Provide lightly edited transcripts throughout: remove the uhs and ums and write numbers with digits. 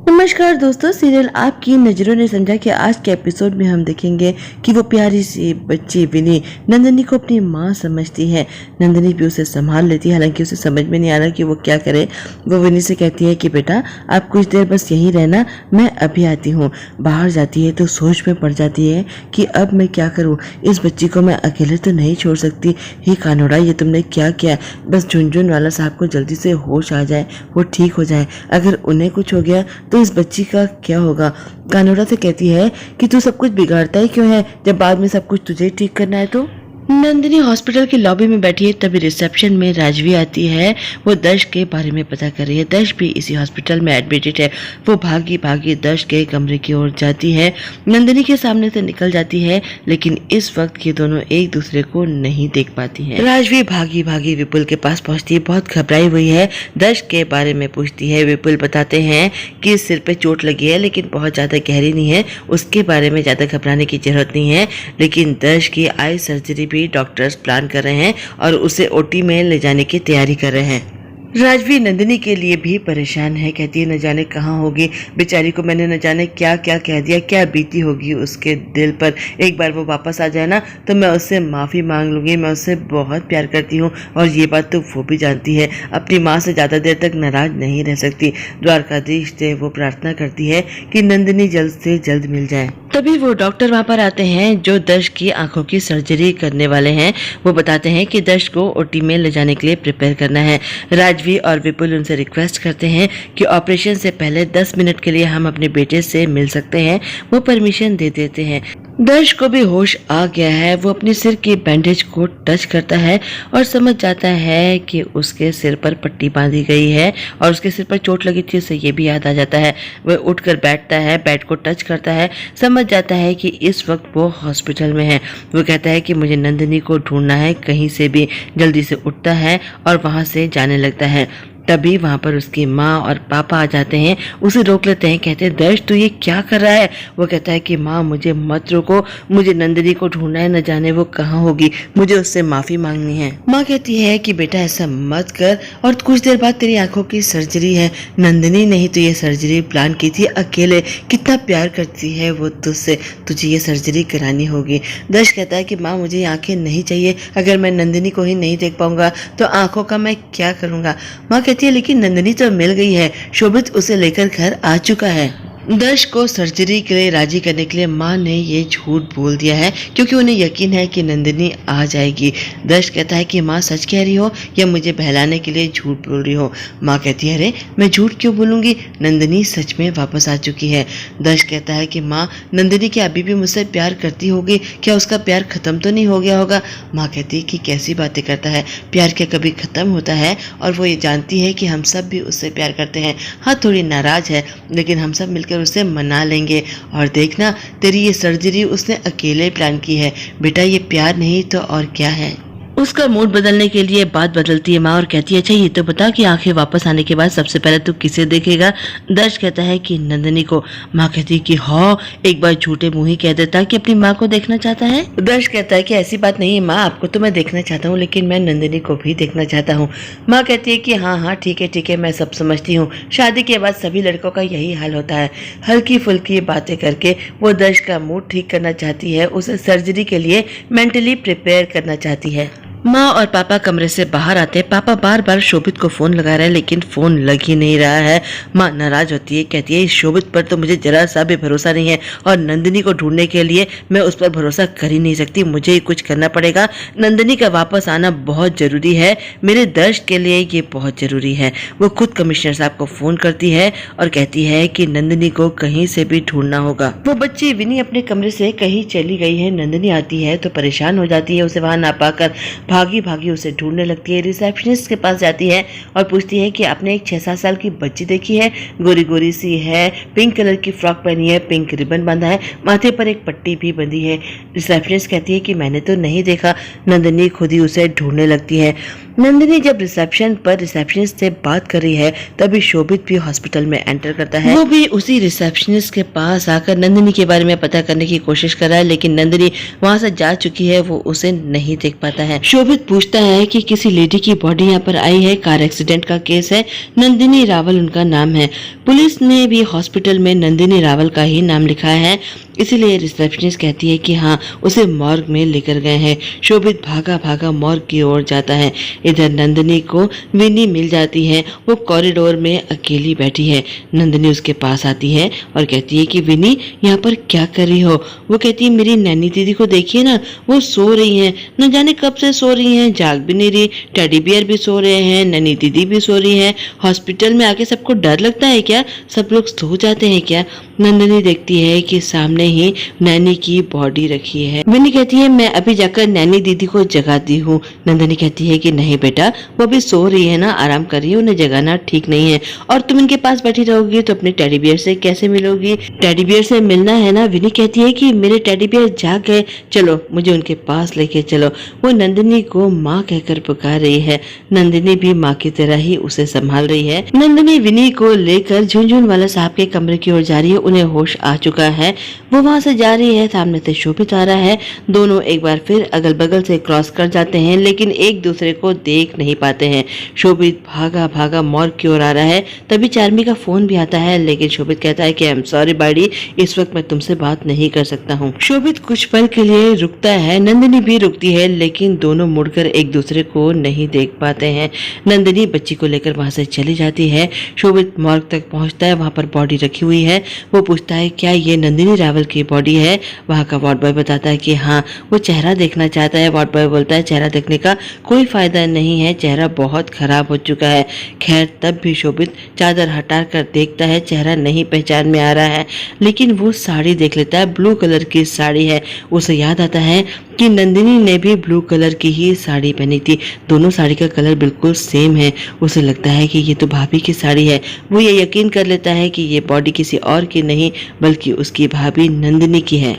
नमस्कार दोस्तों, सीरियल आपकी नज़रों ने समझा कि आज के एपिसोड में हम देखेंगे कि वो प्यारी सी बच्ची विनी नंदिनी को अपनी माँ समझती है। नंदिनी भी उसे संभाल लेती है, हालांकि उसे समझ में नहीं आ रहा कि वो क्या करे। वो विनी से कहती है कि बेटा आप कुछ देर बस यहीं रहना, मैं अभी आती हूँ। बाहर जाती है तो सोच में पड़ जाती है कि अब मैं क्या करूँ, इस बच्ची को मैं अकेले तो नहीं छोड़ सकती। हे कानोड़ा, ये तुमने क्या किया? बस झुनझुन वाला साहब को जल्दी से होश आ जाए, वो ठीक हो जाए। अगर उन्हें कुछ हो गया तो इस बच्ची का क्या होगा? कानोड़ा से कहती है कि तू सब कुछ बिगाड़ता ही क्यों है, जब बाद में सब कुछ तुझे ठीक करना है तो। नंदिनी हॉस्पिटल के लॉबी में बैठी है, तभी रिसेप्शन में राजवी आती है। वो दर्श के बारे में पता कर रही है। दर्श भी इसी हॉस्पिटल में एडमिटेड है। वो भागी भागी दर्श के कमरे की ओर जाती है, नंदिनी के सामने से निकल जाती है, लेकिन इस वक्त ये दोनों एक दूसरे को नहीं देख पाती हैं। राजवी भागी भागी विपुल के पास पहुंचती है, बहुत घबराई हुई है। दर्श के बारे में पूछती है। विपुल बताते हैं कि सिर पे चोट लगी है, लेकिन बहुत ज्यादा गहरी नहीं है, उसके बारे में ज्यादा घबराने की जरूरत नहीं है। लेकिन दर्श की आई सर्जरी भी डॉक्टर्स प्लान कर रहे हैं और उसे ओटी में ले जाने की तैयारी कर रहे हैं। राजवी नंदिनी के लिए भी परेशान है, कहती है न जाने कहाँ होगी बेचारी को, मैंने न जाने क्या क्या कह दिया, क्या बीती होगी उसके दिल पर। एक बार वो वापस आ जाए ना तो मैं उससे माफ़ी मांग लूँगी, मैं उससे बहुत प्यार करती हूँ और ये बात तो वो भी जानती है। अपनी माँ से ज़्यादा देर तक नाराज नहीं रह सकती। द्वारकाधीश से वो प्रार्थना करती है कि नंदिनी जल्द से जल्द मिल जाए। तभी वो डॉक्टर वहाँ पर आते हैं जो दर्श की आंखों की सर्जरी करने वाले हैं। वो बताते हैं कि दर्श को ओटी में ले जाने के लिए प्रिपेयर करना है। राजवी और विपुल उनसे रिक्वेस्ट करते हैं कि ऑपरेशन से पहले 10 मिनट के लिए हम अपने बेटे से मिल सकते हैं। वो परमिशन दे देते हैं। दर्श को भी होश आ गया है। वो अपने सिर की बैंडेज को टच करता है और समझ जाता है कि उसके सिर पर पट्टी बांधी गई है और उसके सिर पर चोट लगी थी, उसे ये भी याद आ जाता है। वह उठकर बैठता है, बेड को टच करता है, समझ जाता है कि इस वक्त वो हॉस्पिटल में है। वो कहता है कि मुझे नंदिनी को ढूंढना है कहीं से भी। जल्दी से उठता है और वहां से जाने लगता है। तभी वहाँ पर उसकी माँ और पापा आ जाते हैं, उसे रोक लेते हैं। कहते हैं दर्श तू ये क्या कर रहा है? वो कहता है कि माँ मुझे मत रोको, मुझे नंदिनी को ढूंढना है, न जाने वो कहाँ होगी, मुझे उससे माफ़ी मांगनी है। माँ कहती है कि बेटा ऐसा मत कर, और कुछ देर बाद तेरी आंखों की सर्जरी है। नंदिनी ने ही तो ये सर्जरी प्लान की थी अकेले, कितना प्यार करती है वो तुझसे, तुझे ये सर्जरी करानी होगी। दर्श कहता है कि माँ मुझे आंखें नहीं चाहिए, अगर मैं नंदिनी को ही नहीं देख पाऊंगा तो आंखों का मैं क्या करूँगा। माँ कहती है लेकिन नंदिनी तो मिल गई है, शोभित उसे लेकर घर आ चुका है। दर्श को सर्जरी के लिए राजी करने के लिए माँ ने ये झूठ बोल दिया है, क्योंकि उन्हें यकीन है कि नंदिनी आ जाएगी। दर्श कहता है कि माँ सच कह रही हो या मुझे बहलाने के लिए झूठ बोल रही हो? माँ कहती है अरे मैं झूठ क्यों बोलूँगी, नंदिनी सच में वापस आ चुकी है। दर्श कहता है कि माँ नंदिनी क्या अभी भी मुझसे प्यार करती होगी, क्या उसका प्यार खत्म तो नहीं हो गया होगा? माँ कहती है कि कैसी बातें करता है, प्यार क्या कभी खत्म होता है? और वो ये जानती है कि हम सब भी उससे प्यार करते हैं। हाँ थोड़ी नाराज है, लेकिन हम सब मिलकर उसे मना लेंगे। और देखना तेरी ये सर्जरी उसने अकेले प्लान की है बेटा, ये प्यार नहीं तो और क्या है। उसका मूड बदलने के लिए बात बदलती है माँ और कहती है अच्छा ये तो बता कि आंखें वापस आने के बाद सबसे पहले तू किसे देखेगा? दर्श कहता है कि नंदिनी को। माँ कहती है कि हाँ, एक बार झूठे मुंह ही कह देता कि अपनी माँ को देखना चाहता है। दर्श कहता है कि ऐसी बात नहीं है माँ, आपको तो मैं देखना चाहता हूँ, लेकिन मैं नंदिनी को भी देखना चाहता हूँ। माँ कहती है कि हाँ हाँ ठीक है, मैं सब समझती हूँ। शादी के बाद सभी लड़कों का यही हाल होता है। हल्की फुल्की बातें करके वो दर्श का मूड ठीक करना चाहती है, उसे सर्जरी के लिए मेंटली प्रिपेयर करना चाहती है। माँ और पापा कमरे से बाहर आते हैं। पापा बार बार शोभित को फोन लगा रहे हैं, लेकिन फोन लग ही नहीं रहा है। माँ नाराज होती है, कहती है इस शोभित पर तो मुझे जरा सा भी भरोसा नहीं है, और नंदिनी को ढूंढने के लिए मैं उस पर भरोसा कर ही नहीं सकती। मुझे ही कुछ करना पड़ेगा। नंदिनी का वापस आना बहुत जरूरी है, मेरे दर्श के लिए ये बहुत जरूरी है। वो खुद कमिश्नर साहब को फोन करती है और कहती है कि नंदिनी को कहीं से भी ढूंढना होगा। वो बच्ची विनी अपने कमरे से कहीं चली गई है। नंदिनी आती है तो परेशान हो जाती है, उसे वहां ना पाकर भागी भागी उसे ढूंढने लगती है। रिसेप्शनिस्ट के पास जाती है और पूछती है कि आपने एक 6-7 साल की बच्ची देखी है? गोरी गोरी सी है, पिंक कलर की फ्रॉक पहनी है, पिंक रिबन बांधा है, माथे पर एक पट्टी भी बंधी है। रिसेप्शनिस्ट कहती है कि मैंने तो नहीं देखा। नंदिनी खुद ही उसे ढूंढने लगती है। नंदिनी जब रिसेप्शन पर रिसेप्शनिस्ट से बात कर रही है, तभी शोभित भी हॉस्पिटल में एंटर करता है। वो भी उसी रिसेप्शनिस्ट के पास आकर नंदिनी के बारे में पता करने की कोशिश कर रहा है, लेकिन नंदिनी वहां से जा चुकी है, वो उसे नहीं देख पाता है। शोभित शोभित पूछता है कि किसी लेडी की बॉडी यहाँ पर आई है, कार एक्सीडेंट का केस है, नंदिनी रावल उनका नाम है। पुलिस ने भी हॉस्पिटल में नंदिनी रावल का ही नाम लिखा है, इसीलिए रिसेप्शनिस्ट कहती है कि हाँ उसे मॉर्ग में लेकर गए हैं। शोभित भागा भागा मॉर्ग की ओर जाता है। इधर नंदिनी को विनी मिल जाती है, वो कॉरिडोर में अकेली बैठी है। नंदिनी उसके पास आती है और कहती है कि विनी यहाँ पर क्या कर रही हो। वो कहती है मेरी नैनी दीदी को देखिए ना, वो सो रही हैं, न जाने कब से सो रही हैं, जाग भी नहीं रही, टेडी बियर भी सो रहे हैं, नैनी दीदी भी सो रही हैं। हॉस्पिटल में आके सबको डर लगता है क्या, सब लोग सो जाते हैं क्या। नंदिनी देखती है कि सामने ही नैनी की बॉडी रखी है। विनी कहती है मैं अभी जाकर नैनी दीदी को जगाती हूँ। नंदिनी कहती है कि नहीं बेटा, वो अभी सो रही है ना, आराम कर रही है, उन्हें जगाना ठीक नहीं है, और तुम इनके पास बैठी रहोगी तो अपने टेडी बियर से कैसे मिलोगी, टेडी बियर से मिलना है ना। विनी कहती है कि मेरे टेडी बियर जाग गए, चलो मुझे उनके पास लेके चलो। वो नंदिनी को माँ कहकर पुकार रही है। नंदिनी भी माँ की तरह ही उसे संभाल रही है। नंदिनी विनी को लेकर झुनझुनवाला साहब के कमरे की ओर जा रही है। उन्हें होश आ चुका है, वो वहां से जा रही है, सामने से शोभित आ रहा है। दोनों एक बार फिर अगल बगल से क्रॉस कर जाते हैं, लेकिन एक दूसरे को देख नहीं पाते हैं। शोभित भागा भागा मॉर्ग की ओर आ रहा है, तभी चार्मी का फोन भी आता है, लेकिन शोभित कहता है कि आई एम सॉरी बाड़ी, इस वक्त मैं तुमसे बात नहीं कर सकता हूँ। शोभित कुछ पल के लिए रुकता है, नंदिनी भी रुकती है, लेकिन दोनों मुड़कर एक दूसरे को नहीं देख पाते हैं। नंदिनी बच्ची को लेकर वहां से चली जाती है। शोभित मॉर्ग तक पहुंचता है, वहां पर बॉडी रखी हुई है। वो पूछता है क्या ये नंदिनी रावल की बॉडी है। वहाँ का वार्ड बॉय बताता है कि हाँ, वो चेहरा देखना चाहता है। वार्ड बॉय बोलता है चेहरा देखने का कोई फायदा नहीं है, चेहरा बहुत खराब हो चुका है। खैर तब भी शोभित चादर हटा कर देखता है, चेहरा नहीं पहचान में आ रहा है, लेकिन वो साड़ी देख लेता है, ब्लू कलर की साड़ी है। उसे याद आता है कि नंदिनी ने भी ब्लू कलर की ही साड़ी पहनी थी, दोनों साड़ी का कलर बिल्कुल सेम है। उसे लगता है कि ये तो भाभी की साड़ी है। वो ये यकीन कर लेता है कि ये बॉडी किसी और की नहीं बल्कि उसकी भाभी नंदिनी की है।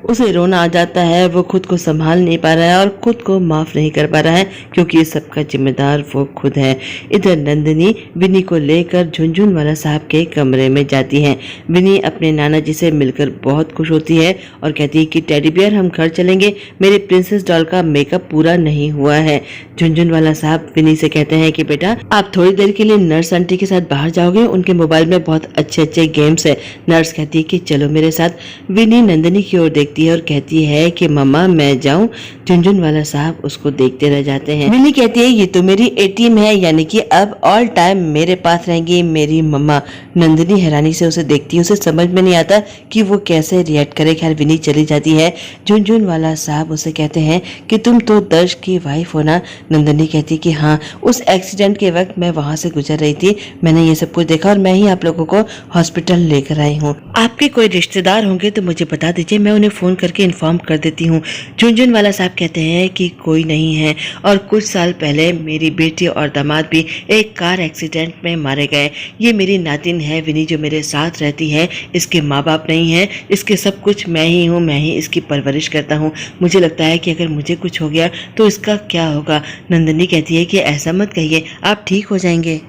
उसे रोना आ जाता है, वो खुद को संभाल नहीं पा रहा है और खुद को माफ नहीं कर पा रहा है, क्योंकि इस सबका जिम्मेदार वो खुद है। इधर नंदिनी विनी को लेकर झुनझुनवाला साहब के कमरे में जाती है। विनी अपने नाना जी से मिलकर बहुत खुश होती है और कहती है कि टेडी बियर हम घर चलेंगे, मेरे प्रिंसेस डॉल का मेकअप पूरा नहीं हुआ है। झुनझुनवाला साहब विनी से कहते हैं कि बेटा आप थोड़ी देर के लिए नर्स आंटी के साथ बाहर जाओगे, उनके मोबाइल में बहुत अच्छे अच्छे गेम्स है। नर्स कहती है कि चलो मेरे साथ। विनी नंदिनी की ओर देखती है और कहती है कि मम्मा मैं जाऊं। झुनझुनवाला साहब उसको देखते रह जाते हैं। विनी कहती है ये तो मेरी एटीएम है, यानी कि अब ऑल टाइम मेरे पास रहेंगी मेरी मम्मा। नंदिनी हैरानी से उसे देखती है, उसे समझ में नहीं आता कि वो कैसे रिएक्ट करे। खैर विनी चली जाती है। झुनझुनवाला साहब उसे कहते हैं कि तुम तो दर्श की वाइफ हो ना। नंदिनी कहती है कि हाँ, उस एक्सीडेंट के वक्त मैं वहां से गुजर रही थी, मैंने ये सब कुछ देखा और मैं ही आप लोगों को हॉस्पिटल लेकर आई हूँ। आपके कोई रिश्तेदार होंगे तो मुझे बता दीजिए, मैं उन्हें फोन करके इन्फॉर्म कर देती हूँ। झुनझुनवाला साहब कहते हैं कि कोई नहीं है, और कुछ साल पहले मेरी बेटी और दामाद भी एक कार एक्सीडेंट में मारे गए। ये मेरी नातिन है विनी जो मेरे साथ रहती है, इसके माँ बाप नहीं है, इसके सब कुछ मैं ही हूँ, मैं ही इसकी परवरिश करता हूँ। मुझे लगता है कि अगर मुझे कुछ हो गया तो इसका क्या होगा। नंदिनी कहती है कि ऐसा मत कहिए, आप ठीक हो जाएंगे।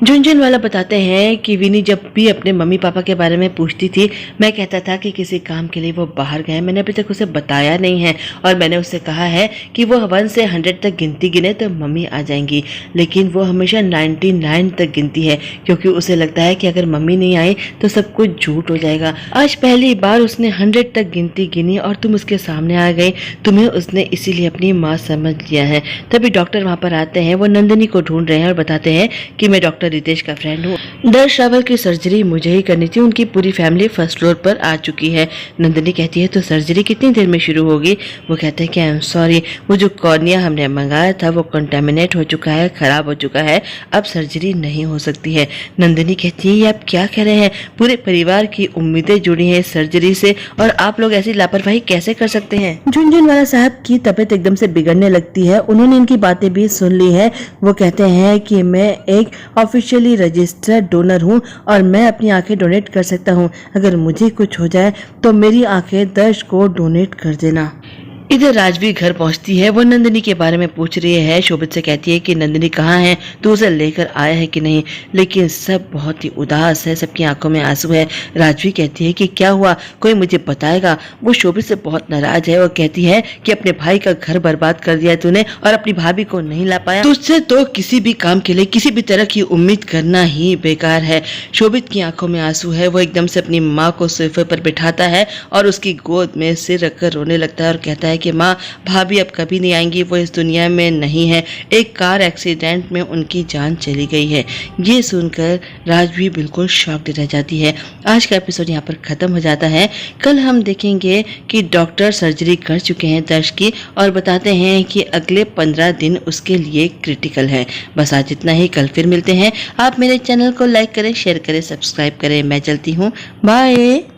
झुनझुनवाला बताते हैं कि विनी जब भी अपने मम्मी पापा के बारे में पूछती थी, मैं कहता था कि किसी काम के लिए वो बाहर गए, मैंने अभी तक उसे बताया नहीं है, और मैंने उससे कहा है कि वो 1 से 100 तक गिनती गिने तो मम्मी आ जाएंगी, लेकिन वो हमेशा 99 तक गिनती है, क्योंकि उसे लगता है कि अगर मम्मी नहीं आई तो सब कुछ झूठ हो जाएगा। आज पहली बार उसने 100 तक गिनती गिनी और तुम उसके सामने आ गई, तुम्हें उसने इसीलिए अपनी माँ समझ लिया है। तभी डॉक्टर वहाँ पर आते हैं, वो नंदिनी को ढूंढ रहे हैं और बताते हैं कि मैं डॉक्टर रितेश का फ्रेंड हूँ, दर्श रावल की सर्जरी मुझे ही करनी थी, उनकी पूरी फैमिली फर्स्ट फ्लोर पर आ चुकी है। नंदिनी कहती है तो सर्जरी कितनी देर में शुरू होगी। वो कहते हैं कि आई एम सॉरी, वो जो कॉर्निया हमने मंगाया था वो कंटेमिनेट हो चुका है, खराब हो चुका है, अब सर्जरी नहीं हो सकती है। नंदिनी कहती है ये आप क्या कह रहे हैं, पूरे परिवार की उम्मीदें जुड़ी हैं सर्जरी से, और आप लोग ऐसी लापरवाही कैसे कर सकते हैं। झुनझुनवाला साहब की तबीयत एकदम से बिगड़ने लगती है, उन्होंने इनकी बातें भी सुन ली है। वो कहते हैं कि मैं एक ऑफिशियली रजिस्टर्ड डोनर हूँ और मैं अपनी आंखें डोनेट कर सकता हूँ, अगर मुझे कुछ हो जाए तो मेरी आंखें दर्श को डोनेट कर देना। इधर राजवी घर पहुंचती है। वो नंदिनी के बारे में पूछ रही है। शोभित से कहती है कि नंदिनी कहाँ है, तू उसे लेकर आया है कि नहीं। लेकिन सब बहुत ही उदास है, सबकी आंखों में आंसू है। राजवी कहती है कि क्या हुआ, कोई मुझे बताएगा। वो शोभित से बहुत नाराज है। वो कहती है कि अपने भाई का घर बर्बाद कर दिया तूने और अपनी भाभी को नहीं ला पाया। तुझसे तो किसी भी काम के लिए किसी भी तरह की उम्मीद करना ही बेकार है। शोभित की आंखों में आंसू है। वो एकदम से अपनी माँ को सोफे पर बिठाता है और उसकी गोद में सिर रखकर रोने लगता है और कहता है कि माँ, भाभी अब कभी नहीं आएंगी, वो इस दुनिया में नहीं है। एक कार एक्सीडेंट में उनकी जान चली गई है। ये सुनकर राजवी बिल्कुल शॉक्ड रह जाती है। आज का एपिसोड यहाँ पर खत्म हो जाता है। कल हम देखेंगे कि डॉक्टर सर्जरी कर चुके हैं दर्श की और बताते हैं कि अगले 15 दिन उसके लिए क्रिटिकल है। बस आज इतना ही, कल फिर मिलते हैं। आप मेरे चैनल को लाइक करें, शेयर करें, सब्सक्राइब करें। मैं चलती हूँ, बाय।